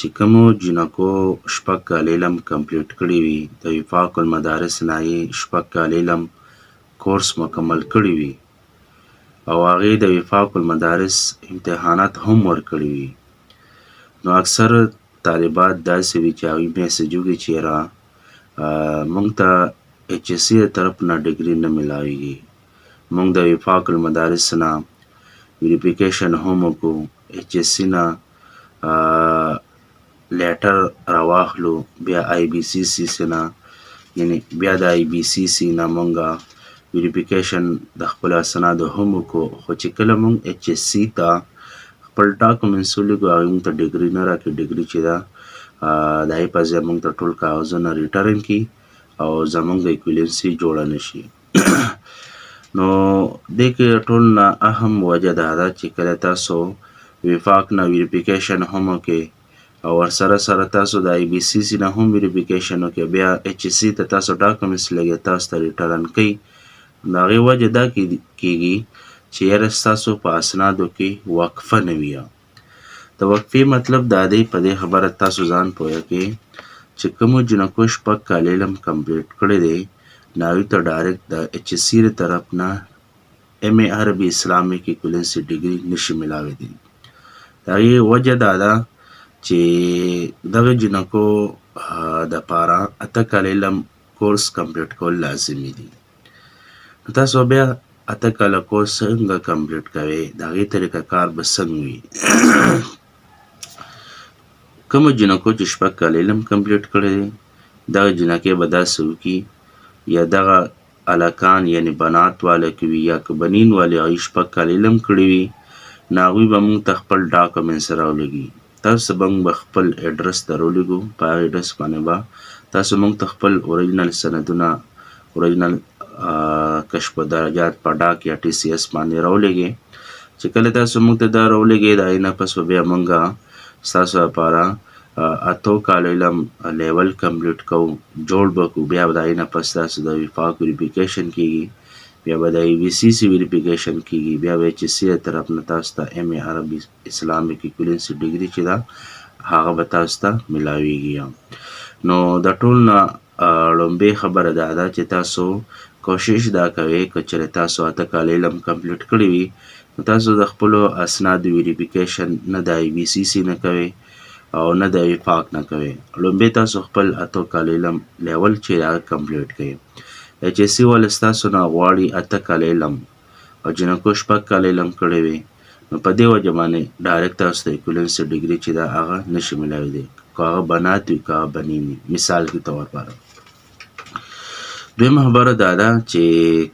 چې کومو جینکو شپږ کال علم کمپلیټ کړی وي د وفاق المدارس نه یې شپږ کال علم کورس مکمل کړی وي او هغې د وفاق المدارس امتحانات هم ورکړي وي، نو اکثر طالبات داسې وي چې هغوی میسج وکړي چې یاره موږ ته HSC د طرف نه ډګري نه میلاویږي، موږ د وفاق المدارس نه ویریفیکیشن هم وکړو، HSC نه لیټر راواخلو، بیا IBCC نه یعنی بیا د IBCC نه مونږه ویریفیکیشن د خپل اسنادو هم وکړو، خو چې کله مونږ HSC ته خپل ډاکومنټس ولیږو هغوی مونږ ته ډګري نه راکړي، ډګري چې ده د هغې په ځای مونږ ته ټول کاغذونه ریټرن کړي او زمونږ ایکویلنسي جوړه نه شي. نو دې کې ټول نه اهم وجه دا ده چې کله تاسو وفاق نه ویریفیکیشن هم وکړئ او ورسره سره تاسو د IBCC نه هم ویریفیکیشن وکړئ، بیا HSC ته تاسو ډاکومنټس لګئ تاسو ته ریټرن کوي، د هغې وجه دا کیږي چې یاره ستاسو په اسنادو کې وقفه نه وي. د وقفې مطلب دا دی، په دې خبره تاسو ځان پوه کړئ چې کومو جینکو شپږ کال علم کمپلیټ کړی دی نو هغوی ته ډایرکټ د HSC د طرف نه MA عربي اسلامیک ایکویلنسي ډګري نشي میلاویدلی. د هغې وجه دا ده چې دغه جینکو دپاره 8 کال علم کورس کمپلیټ کول لازمي دي. تاسو بیا 8 کاله کورس څنګه کمپلیټ کوئ، د هغې طریقه کار به څنګه وي؟ کومو جینکو چې شپږ کال علم کمپلیټ کړی دی دغه جینکې به داسې وکړي، یا دغه هلکان یعنې بنات والا که وي یا که بنین والې هغوی شپږ کال علم کړی وي نو هغوی به موږ ته خپل ډاکومنټس راولېږي، تاسو به موږ به خپل ایډرس ته راولېږو، په هغه ایډرس باندې به تاسو موږ ته خپل اوریجنل سندونه، اوریجنل کشف درجات په ډاک یا TCS باندې راولېږئ. چې کله تاسو موږ ته دا راولېږئ د هغې نه پس به بیا موږ ستاسو لپاره 8 کال علم لیول کمپلیټ کوو، جوړ به کړو، بیا به د هغې نه پس تاسو د وفاق ویریفیکیشن کېږي، بیا به د IBCC ویریفیکیشن کېږي، بیا به HSC د طرف نه تاسو ته MA عربي اسلامیک ایکویلنسي ډګري چې ده هغه به تاسو ته میلاویږي. نو د ټول نه لومبۍ خبره دا ده چې تاسو کوشش دا کوئ که چېرې تاسو 8 کال علم کمپلیټ کړی وي نو تاسو د خپلو اسنادو ویریفیکیشن نه د IBCC نه کوئ او نه د وفاق نه کوئ. لومبۍ تاسو خپل 8 کال علم لیول چې هغه کمپلیټ کړئ. HSC والا ستاسو نه غواړي 8 کال علم او جینکو شپږ کال علم کړی وي نو په دې وجه باندې ډایرکټ تاسو ته ایکویلنسي ډګري چې ده هغه نشي میلاویدی، که هغه بنات وي که هغه بنین وي. مثال کې طور پر دویمه خبره دا ده چې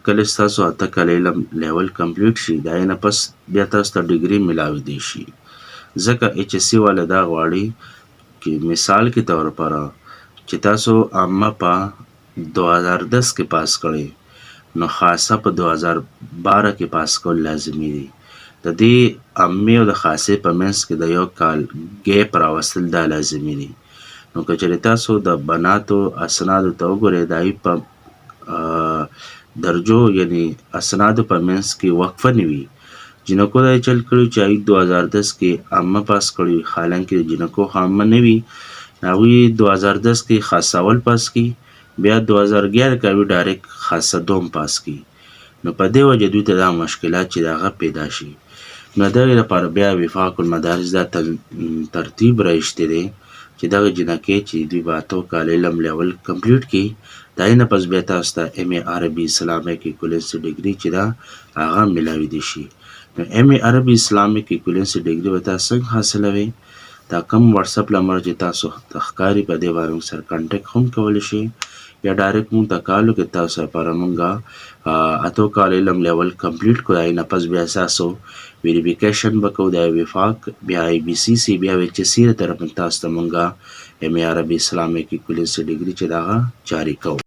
کله ستاسو 8 کال علم لیول کمپلیټ شي د هغې نه پس بیا تاسو ته ډګري میلاویدی شي، ځکه HSC والا دا غواړي چې مثال کې طور پر چې تاسو عامه په 2010 کې پاس کړئ نو خاصه په 2012 کې پاس کول لازمي دي. د دې عامې او د خاصې په منځ کې د 1 کال ګیپ راوستل دا لازمي دي. نو که چېرې تاسو د بناتو اسنادو ته وګورئ د هغوی په درجو یعنې اسنادو په منځ کې وقفه نه وي، جینکو دا یې چل کړي چې هغوی 2010 کې عامه پاس کړي، حالانکې د جینکو خو عامه نه وي، هغوی 2010 کې خاصه اول پاس کړي، بیا 2011 کې هغوی ډایرکټ خاصه دوم پاس کړي، نو په دې وجه دوی ته دا مشکلات چې د هغه پیدا شي. نو د هغې لپاره بیا وفاق المدارس دا ترتیب رایشتی دی چې دغه جینکې چې دوی به 8 کال علم لیول کمپلیټ کړي د هغې نه پس بیا تاسو ته MA عربي اسلامیک ایکویلنسي ډګري چې ده هغه میلاویدی شي. نو MA عربي اسلامیک ایکویلنسي ډګري به تاسو څنګه حاصلوئ؟ دا کم واتساپ نمبر چې تاسو ته ښکاري په دې باندې موږ سره کانټیکټ هم کولی شي یا ډایرکټ موږ ته کال وکړئ، تاسو لپاره موږ 8 کال علم لیول کمپلیټ کړو، د هغې نه پس بیا ستاسو ویریفیکیشن به کوو د وفاق، بیا IBCC، بیا HSC د طرف نه تاسو ته موږ MA عربي اسلامیک ایکویلنسي ډګري چې د هغه جاري کوو.